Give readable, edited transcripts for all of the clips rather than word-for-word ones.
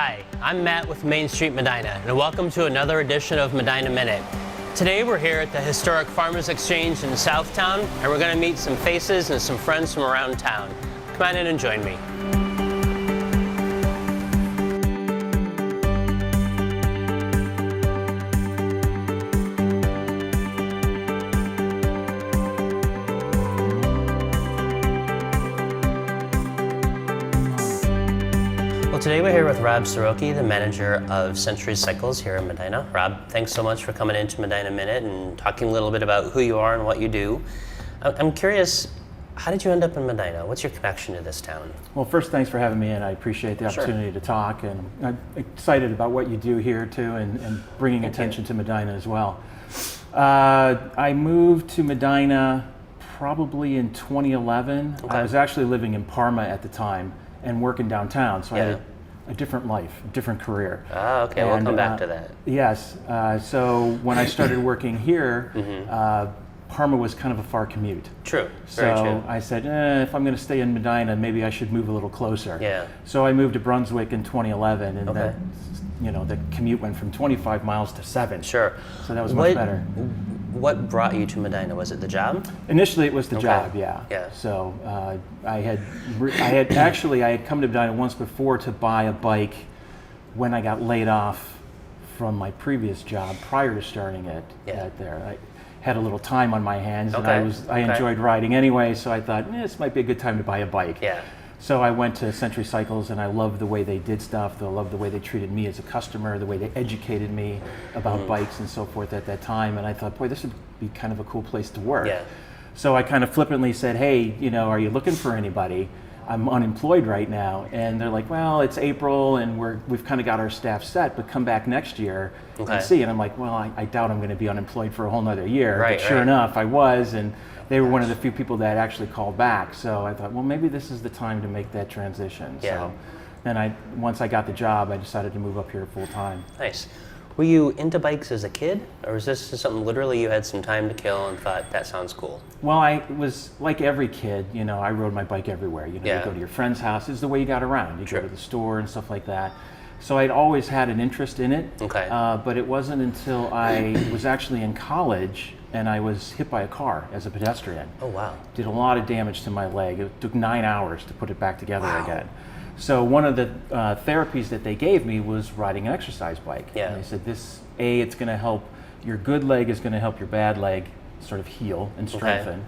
Hi, I'm Matt with Main Street Medina, and welcome to another edition of Medina Minute. Today we're here at the historic Farmers Exchange in Southtown, and we're going to meet some faces and some friends from around town. Come on in and join me. Today we're here with Rob Soroky, the manager of Century Cycles here in Medina. Rob, thanks so much for coming into Medina Minute and talking a little bit about who you are and what you do. I'm curious, how did you end up in Medina? What's your connection to this town? Well, first, thanks for having me in. I appreciate the opportunity to talk, and I'm excited about what you do here too, and bringing attention to Medina as well. I moved to Medina probably in 2011. I was actually living in Parma at the time and working downtown, so I had a different life, a different career. Ah, okay, we'll come back to that. Yes, so when I started working here, Parma was kind of a far commute. True, very true. So I said, if I'm going to stay in Medina, maybe I should move a little closer. Yeah. So I moved to Brunswick in 2011, and the commute went from 25 miles to 7. Sure. So that was much better. What brought you to Medina? Was it the job? Initially, it was the job. Yeah. So I had come to Medina once before to buy a bike when I got laid off from my previous job prior to starting it there. I had a little time on my hands, and I enjoyed riding anyway. So I thought this might be a good time to buy a bike. Yeah. So I went to Century Cycles, and I loved the way they did stuff. I loved the way they treated me as a customer, the way they educated me about bikes and so forth at that time. And I thought, boy, this would be kind of a cool place to work. Yeah. So I kind of flippantly said, hey, are you looking for anybody? I'm unemployed right now. And they're like, well, it's April, and we've kind of got our staff set, but come back next year and see. And I'm like, well, I doubt I'm going to be unemployed for a whole nother year. But sure enough, I was. And they were one of the few people that actually called back. So I thought, well, maybe this is the time to make that transition. Yeah. So then once I got the job, I decided to move up here full time. Nice. Were you into bikes as a kid, or was this something literally you had some time to kill and thought, that sounds cool? Well, I was like every kid, I rode my bike everywhere. You go to your friend's house. It's the way you got around. You go to the store and stuff like that. So I'd always had an interest in it. But it wasn't until I was actually in college and I was hit by a car as a pedestrian. Oh, wow. Did a lot of damage to my leg. It took 9 hours to put it back together again. So one of the therapies that they gave me was riding an exercise bike. Yeah. And they said, it's going to help, your good leg is going to help your bad leg sort of heal and strengthen.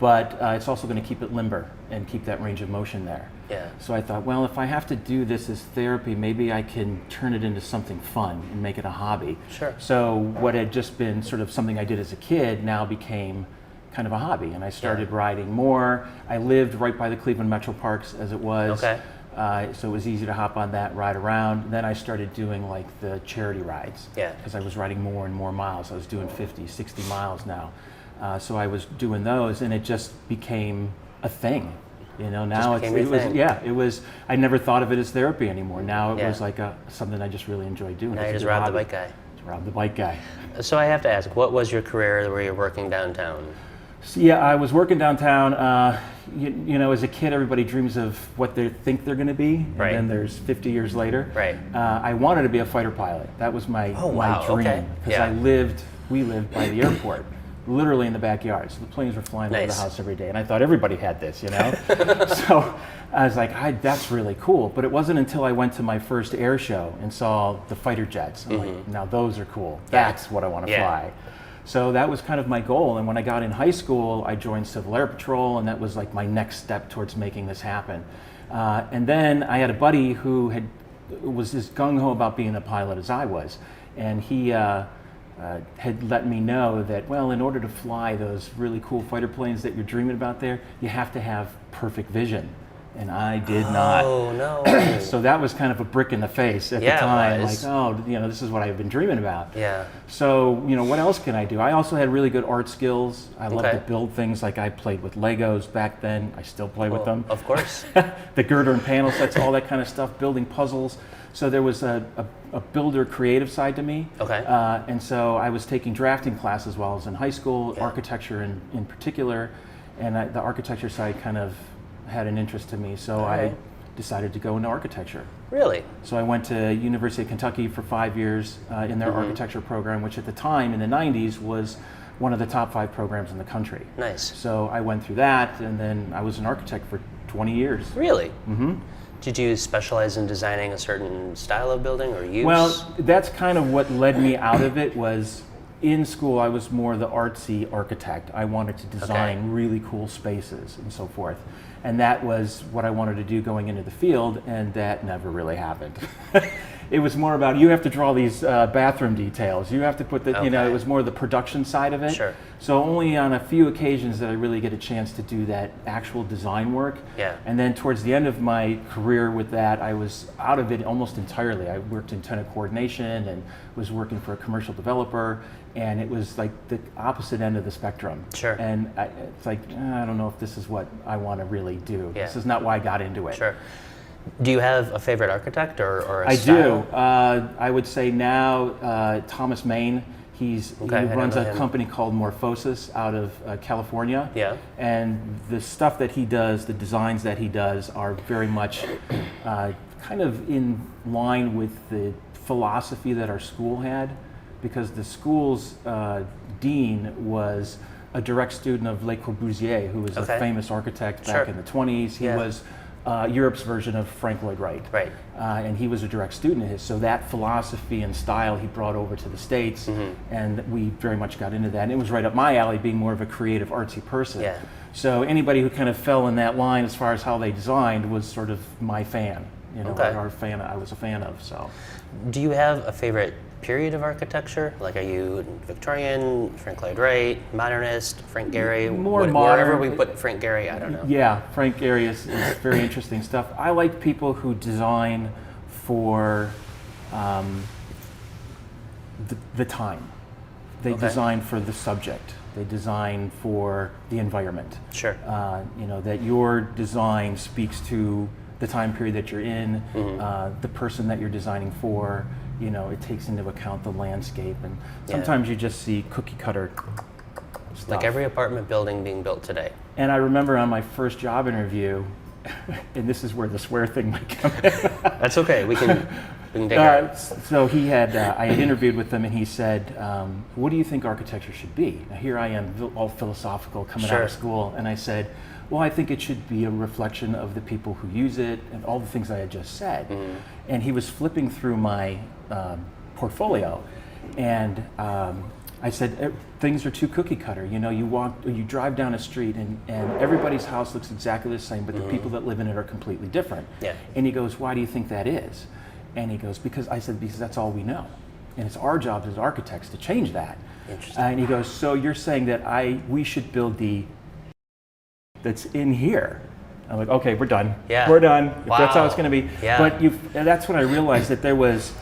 But it's also going to keep it limber and keep that range of motion there. Yeah. So I thought, well, if I have to do this as therapy, maybe I can turn it into something fun and make it a hobby. Sure. So what had just been sort of something I did as a kid now became kind of a hobby, and I started riding more. I lived right by the Cleveland Metro Parks as it was. So it was easy to hop on that, ride around. Then I started doing like the charity rides. Because I was riding more and more miles. I was doing 50, 60 miles now. So I was doing those, and it just became a thing. Now it was. I never thought of it as therapy anymore. Now it was like something I just really enjoyed doing. Now you just Rob the bike guy. Rob the bike guy. So I have to ask, what was your career where you're working downtown? So, I was working downtown. As a kid, everybody dreams of what they think they're going to be, and then there's 50 years later. I wanted to be a fighter pilot. That was my dream, because we lived by the airport, literally in the backyard. So the planes were flying over the house every day, and I thought everybody had this, So I was like, that's really cool. But it wasn't until I went to my first air show and saw the fighter jets. I'm like, now those are cool. That's what I want to fly. So that was kind of my goal. And when I got in high school, I joined Civil Air Patrol, and that was like my next step towards making this happen. And then I had a buddy who was as gung-ho about being a pilot as I was. And he had let me know that, well, in order to fly those really cool fighter planes that you're dreaming about there, you have to have perfect vision. And I did not. Oh, no. So that was kind of a brick in the face at the time. Like, this is what I've been dreaming about. Yeah. So, what else can I do? I also had really good art skills. I love to build things. Like I played with Legos back then. I still play with them. Of course. The girder and panel sets, all that kind of stuff, building puzzles. So there was a builder creative side to me. And so I was taking drafting classes while I was in high school, architecture in particular. And the architecture side kind of had an interest to me. So I decided to go into architecture. Really? So I went to University of Kentucky for 5 years in their architecture program, which at the time in the 90s was one of the top 5 programs in the country. Nice. So I went through that, and then I was an architect for 20 years. Really? Mm-hmm. Did you specialize in designing a certain style of building or use? Well, that's kind of what led me out of it. Was in school I was more the artsy architect. I wanted to design really cool spaces and so forth. And that was what I wanted to do going into the field, and that never really happened. It was more about, you have to draw these bathroom details. You have to put the, you know, it was more the production side of it. Sure. So only on a few occasions did I really get a chance to do that actual design work. Yeah. And then towards the end of my career with that, I was out of it almost entirely. I worked in tenant coordination and was working for a commercial developer, and it was like the opposite end of the spectrum. Sure. And it's like, I don't know if this is what I want to really do. Yeah. This is not why I got into it. Sure. Do you have a favorite architect or a I style? do. I would say now Thomas Maine. He runs a company called Morphosis out of California. Yeah. And the stuff that he does, the designs that he does, are very much kind of in line with the philosophy that our school had, because the school's dean was a direct student of Le Corbusier, who was a famous architect back in the 20s. He was Europe's version of Frank Lloyd Wright. Right. And he was a direct student of his. So that philosophy and style he brought over to the States, and we very much got into that. And it was right up my alley, being more of a creative, artsy person. Yeah. So anybody who kind of fell in that line as far as how they designed was sort of my fan. You know, our fan. I was a fan of. So. Do you have a favorite period of architecture? Like, are you Victorian, Frank Lloyd Wright, modernist, Frank Gehry? More modern. Wherever we put Frank Gehry, I don't know. Yeah, Frank Gehry is very interesting stuff. I like people who design for the time. They design for the subject. They design for the environment. Sure. You know, that your design speaks to the time period that you're in, the person that you're designing for. You know, it takes into account the landscape, and sometimes you just see cookie cutter stuff. Like every apartment building being built today. And I remember on my first job interview, and this is where the swear thing might come in. That's okay, we can take it. So he had, I had interviewed with him, and he said, what do you think architecture should be? Now here I am, all philosophical, coming out of school, and I said, well, I think it should be a reflection of the people who use it, and all the things I had just said. And he was flipping through my portfolio, and I said, things are too cookie cutter. You know, you drive down a street, and everybody's house looks exactly the same, but the people that live in it are completely different. Yeah. And he goes, why do you think that is? And he goes, because that's all we know, and it's our job as architects to change that. Interesting. And he goes, so you're saying that we should build that's in here. I'm like, okay, we're done. Yeah. We're done. If that's how it's going to be. Yeah. But that's when I realized that there was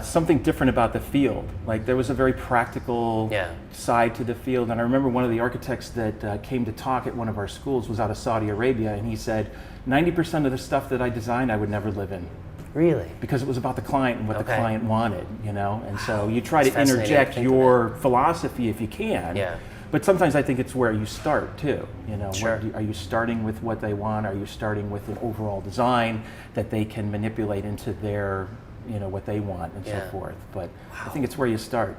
something different about the field. Like, there was a very practical side to the field. And I remember one of the architects that came to talk at one of our schools was out of Saudi Arabia, and he said, 90% of the stuff that I designed I would never live in. Really? Because it was about the client and what the client wanted, you know? And so you try to interject your philosophy if you can. Yeah. But sometimes I think it's where you start too. You know, are you starting with what they want? Are you starting with an overall design that they can manipulate into their, you know, what they want and so forth? But I think it's where you start.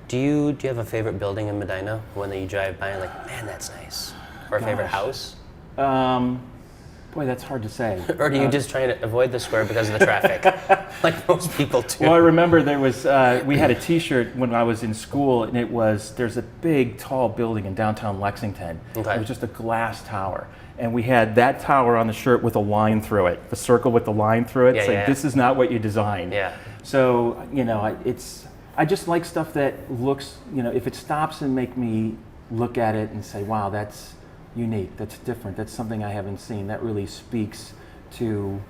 Do you have a favorite building in Medina? One that you drive by and like, man, that's nice. Or a favorite house? Boy, that's hard to say. Or do you just try to avoid the square because of the traffic, like most people do? Well, I remember there was, we had a T-shirt when I was in school, and there's a big, tall building in downtown Lexington. It was just a glass tower. And we had that tower on the shirt with a line through it, the circle with the line through it, saying, this is not what you designed. Yeah. So, you know, I just like stuff that looks, you know, if it stops and make me look at it and say, wow, that's unique, that's different, that's something I haven't seen, that really speaks to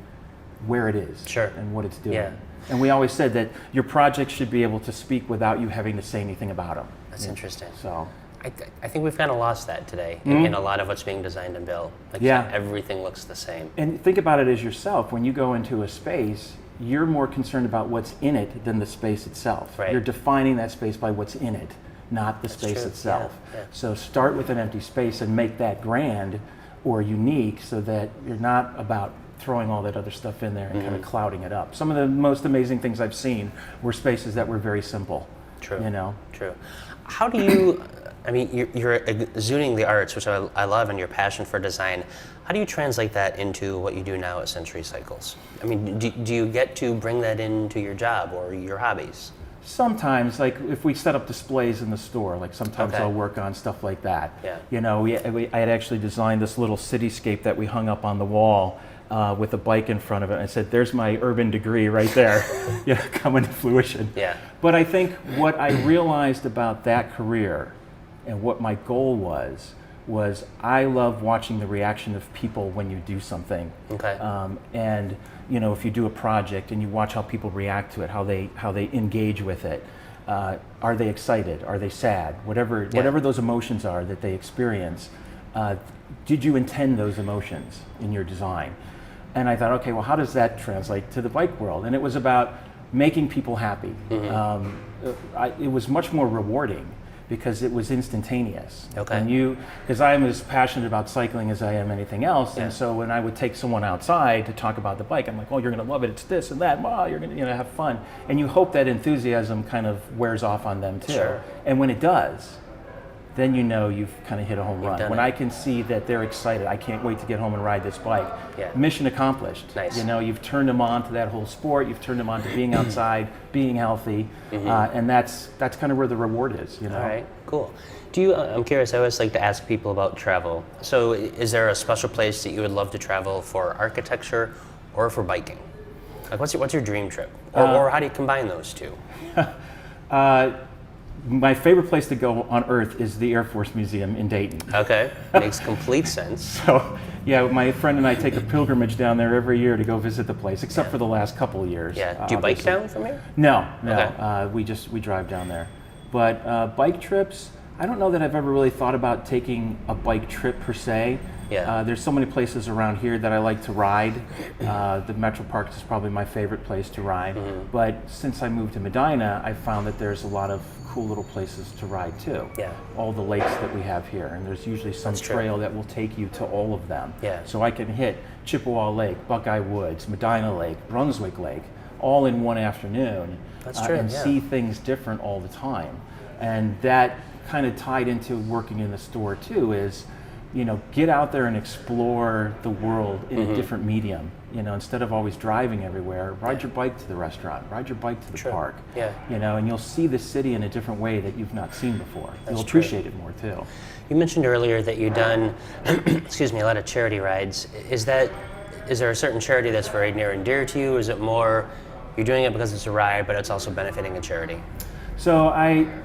where it is and what it's doing. Yeah. And we always said that your project should be able to speak without you having to say anything about them. That's interesting. So I think we've kind of lost that today in a lot of what's being designed and built. Like, everything looks the same. And think about it as yourself. When you go into a space, you're more concerned about what's in it than the space itself. Right. You're defining that space by what's in it, not the space itself. Yeah. So start with an empty space and make that grand or unique, so that you're not about throwing all that other stuff in there and kind of clouding it up. Some of the most amazing things I've seen were spaces that were very simple. True. True. How do you, I mean, you're exuding the arts, which I love, and your passion for design. How do you translate that into what you do now at Century Cycles? I mean, do you get to bring that into your job or your hobbies? Sometimes, like if we set up displays in the store, like sometimes I'll work on stuff like that. Yeah. I had actually designed this little cityscape that we hung up on the wall with a bike in front of it. I said, "There's my urban degree right there, coming to fruition." Yeah. But I think what I realized about that career, and what my goal was I love watching the reaction of people when you do something. Okay. And if you do a project and you watch how people react to it, how they engage with it, are they excited? Are they sad? Whatever those emotions are that they experience, did you intend those emotions in your design? And I thought, okay, well, how does that translate to the bike world? And it was about making people happy. It was much more rewarding because it was instantaneous. Okay. Because I'm as passionate about cycling as I am anything else, and so when I would take someone outside to talk about the bike, I'm like, "Oh, you're going to love it. It's this and that. Wow, you're going to have fun." And you hope that enthusiasm kind of wears off on them too. Sure. And when it does, then you've kind of hit a home run. When I can see that they're excited, I can't wait to get home and ride this bike. Yeah. Mission accomplished. Nice. You've turned them on to that whole sport. You've turned them on to being outside, being healthy, and that's kind of where the reward is. All right, cool. I'm curious, I always like to ask people about travel. So is there a special place that you would love to travel for architecture or for biking? Like what's your dream trip? Or how do you combine those two? My favorite place to go on Earth is the Air Force Museum in Dayton. Okay, makes complete sense. So, yeah, my friend and I take a pilgrimage down there every year to go visit the place, except for the last couple of years. Yeah, do you bike down from here? No. Okay. We drive down there. But bike trips, I don't know that I've ever really thought about taking a bike trip per se. Yeah. There's so many places around here that I like to ride. The Metro Parks is probably my favorite place to ride. But since I moved to Medina, I found that there's a lot of cool little places to ride too. Yeah. All the lakes that we have here, and there's usually some trail that will take you to all of them. Yeah. So I can hit Chippewa Lake, Buckeye Woods, Medina Lake, Brunswick Lake, all in one afternoon. That's true. And see things different all the time. And that kind of tied into working in the store too is, get out there and explore the world in a different medium. Instead of always driving everywhere, ride your bike to the restaurant, ride your bike to the park. Yeah. And you'll see the city in a different way that you've not seen before. You'll appreciate it more too. You mentioned earlier that you've done, a lot of charity rides. Is there a certain charity that's very near and dear to you? Is it more you're doing it because it's a ride, but it's also benefiting a charity? So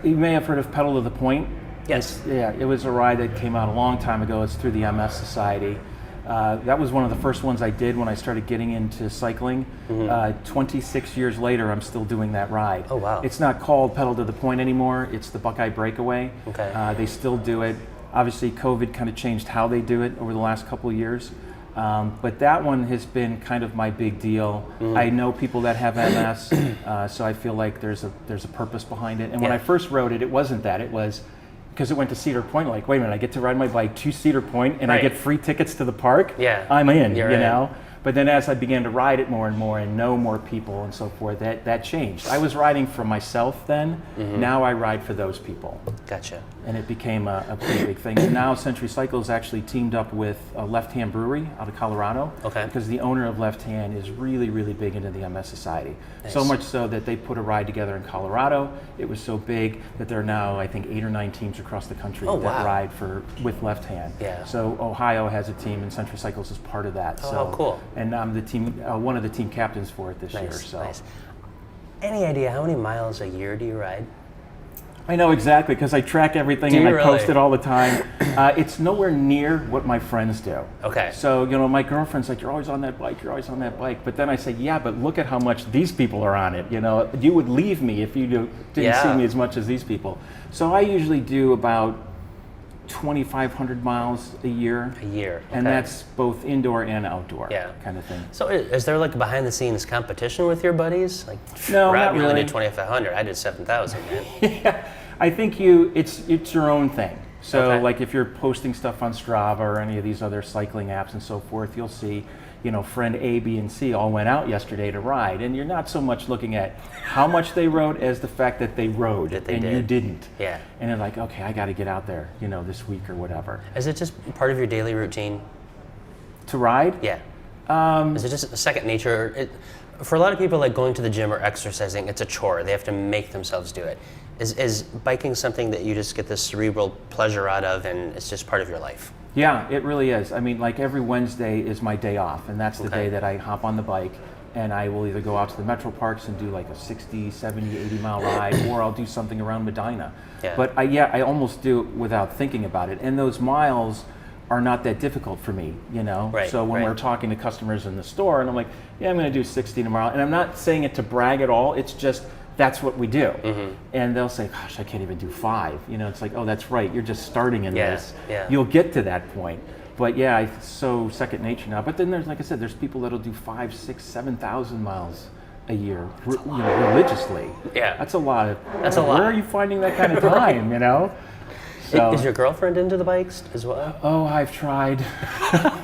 you may have heard of Pedal to the Point. Yes. It was a ride that came out a long time ago. It's through the MS Society. That was one of the first ones I did when I started getting into cycling. 26 years later, I'm still doing that ride. Oh, wow. It's not called Pedal to the Point anymore. It's the Buckeye Breakaway. Okay. They still do it. Obviously, COVID kind of changed how they do it over the last couple of years. But that one has been kind of my big deal. I know people that have MS, so I feel like there's a purpose behind it. And when I first wrote it, it wasn't that. It was because it went to Cedar Point. Like, wait a minute, I get to ride my bike to Cedar Point, and I get free tickets to the park. Yeah, I'm in. You're in. But then as I began to ride it more and more and know more people and so forth, that changed. I was riding for myself then. Now I ride for those people. Gotcha. And it became a pretty big thing. And now Century Cycles actually teamed up with Left Hand Brewery out of Colorado. Okay. Because the owner of Left Hand is really, really big into the MS Society. Nice. So much so that they put a ride together in Colorado. It was so big that there are now, I think, 8 or 9 teams across the country that ride with Left Hand. Yeah. So Ohio has a team, and Century Cycles is part of that. Oh, how cool. And I'm one of the team captains for it this year. So. Nice. Any idea how many miles a year do you ride? I know exactly because I track everything and I post it all the time. It's nowhere near what my friends do. Okay. So, my girlfriend's like, you're always on that bike, you're always on that bike. But then I say, yeah, but look at how much these people are on it. You would leave me if you didn't see me as much as these people. So I usually do about 2,500 miles a year. Okay. And that's both indoor and outdoor kind of thing. So is there like a behind the scenes competition with your buddies? Like, no, Rob, not you really. only did 2,500. I did 7,000, man. Yeah, I think it's your own thing. So like if you're posting stuff on Strava or any of these other cycling apps and so forth, you'll see, friend A, B, and C all went out yesterday to ride, and you're not so much looking at how much they rode as the fact that they rode and you didn't. Yeah. And they're like, okay, I got to get out there, this week or whatever. Is it just part of your daily routine? To ride? Yeah. Is it just a second nature? For a lot of people, like going to the gym or exercising, it's a chore. They have to make themselves do it. Is biking something that you just get this cerebral pleasure out of, and it's just part of your life? Yeah, it really is. I mean, like every Wednesday is my day off, and that's the day that I hop on the bike, and I will either go out to the metro parks and do like a 60, 70, 80 mile ride, or I'll do something around Medina. Yeah. But I almost do it without thinking about it. And those miles are not that difficult for me, Right, so when we're talking to customers in the store, and I'm like, yeah, I'm going to do 60 tomorrow, and I'm not saying it to brag at all. It's just that's what we do. Mm-hmm. And they'll say, gosh, I can't even do 5. It's like, oh, that's right. You're just starting in this. Yeah. You'll get to that point. But yeah, it's so second nature now. But then there's, like I said, there's people that'll do 5, 6, 7,000 miles a year, religiously. Yeah. That's a lot. That's a lot. Where are you finding that kind of time, So, is your girlfriend into the bikes as well? Oh, I've tried.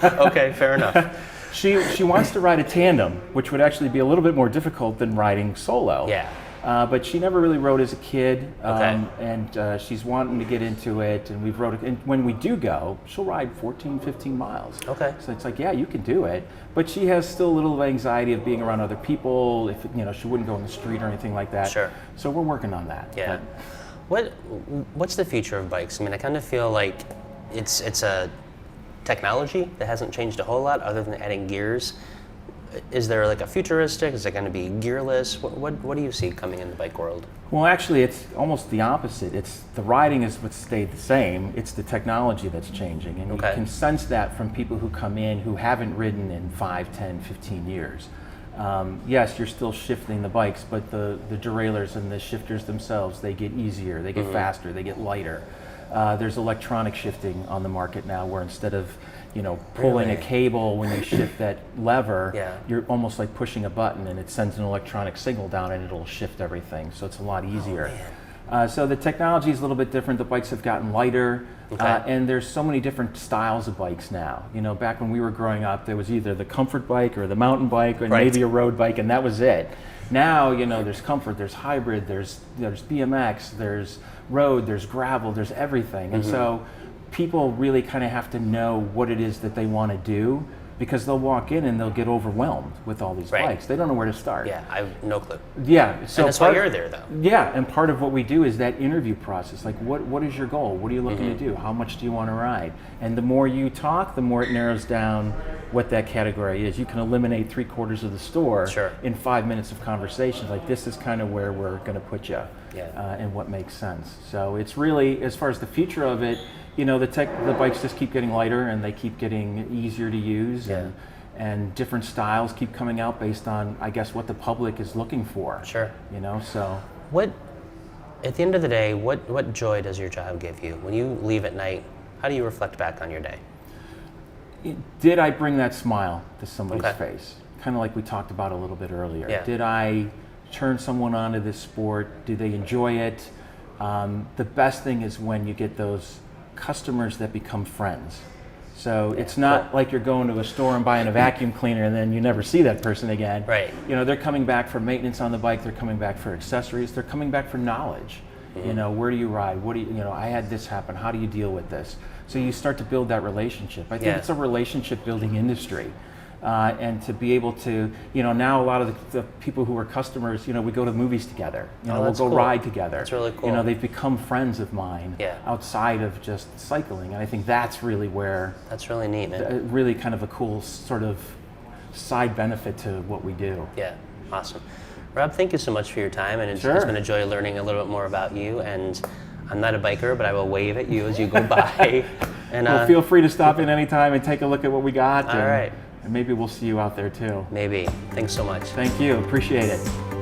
Okay, fair enough. She wants to ride a tandem, which would actually be a little bit more difficult than riding solo. Yeah. But she never really rode as a kid, Okay. and she's wanting to get into it, and we've rode it. And when we do go, she'll ride 14, 15 miles. Okay. So it's like, yeah, you can do it. But she has still a little anxiety of being around other people. If she wouldn't go in the street or anything like that. Sure. So we're working on that. Yeah. What's the future of bikes? I mean, I kind of feel like it's a technology that hasn't changed a whole lot other than adding gears. Is there like a futuristic? Is it going to be gearless? What do you see coming in the bike world? Well, actually, it's almost the opposite. It's the riding is what stayed the same. It's the technology that's changing, and you can sense that from people who come in who haven't ridden in 5, 10, 15 years. Yes, you're still shifting the bikes, but the derailleurs and the shifters themselves, they get easier, they get faster, they get lighter. There's electronic shifting on the market now, where instead of pulling a cable when you shift that lever, you're almost like pushing a button, and it sends an electronic signal down, and it'll shift everything. So it's a lot easier. So the technology is a little bit different. The bikes have gotten lighter, and there's so many different styles of bikes now. Back when we were growing up, there was either the comfort bike or the mountain bike, or maybe a road bike, and that was it. Now, there's comfort, there's hybrid, there's BMX, there's road, there's gravel, there's everything. And so people really kind of have to know what it is that they want to do, because they'll walk in and they'll get overwhelmed with all these bikes. They don't know where to start. Yeah, I have no clue. Yeah, so and that's why you're there, though. Yeah, and part of what we do is that interview process. Like, what is your goal? What are you looking to do? How much do you want to ride? And the more you talk, the more it narrows down what that category is. You can eliminate 3/4 of the store in 5 minutes of conversation. Like, this is kind of where we're going to put you, and what makes sense. So it's really, as far as the future of it, the bikes just keep getting lighter, and they keep getting easier to use, and different styles keep coming out based on, I guess, what the public is looking for. Sure. So. At the end of the day, what joy does your job give you? When you leave at night, how do you reflect back on your day? Did I bring that smile to somebody's face? Kind of like we talked about a little bit earlier. Yeah. Did I turn someone onto this sport? Do they enjoy it? The best thing is when you get those customers that become friends. So it's not like you're going to a store and buying a vacuum cleaner and then you never see that person again. Right. They're coming back for maintenance on the bike, they're coming back for accessories, they're coming back for knowledge. Where do you ride? What do you, I had this happen, how do you deal with this? So you start to build that relationship. I think it's a relationship building industry. And to be able to, now a lot of the people who are customers, we go to the movies together. We'll go ride together. That's really cool. They've become friends of mine outside of just cycling. And I think that's really where... That's really neat, man. Really kind of a cool sort of side benefit to what we do. Yeah, awesome. Rob, thank you so much for your time. And it's been a joy learning a little bit more about you. And I'm not a biker, but I will wave at you as you go by. And well, feel free to stop in anytime and take a look at what we got. All right. And maybe we'll see you out there too. Maybe. Thanks so much. Thank you. Appreciate it.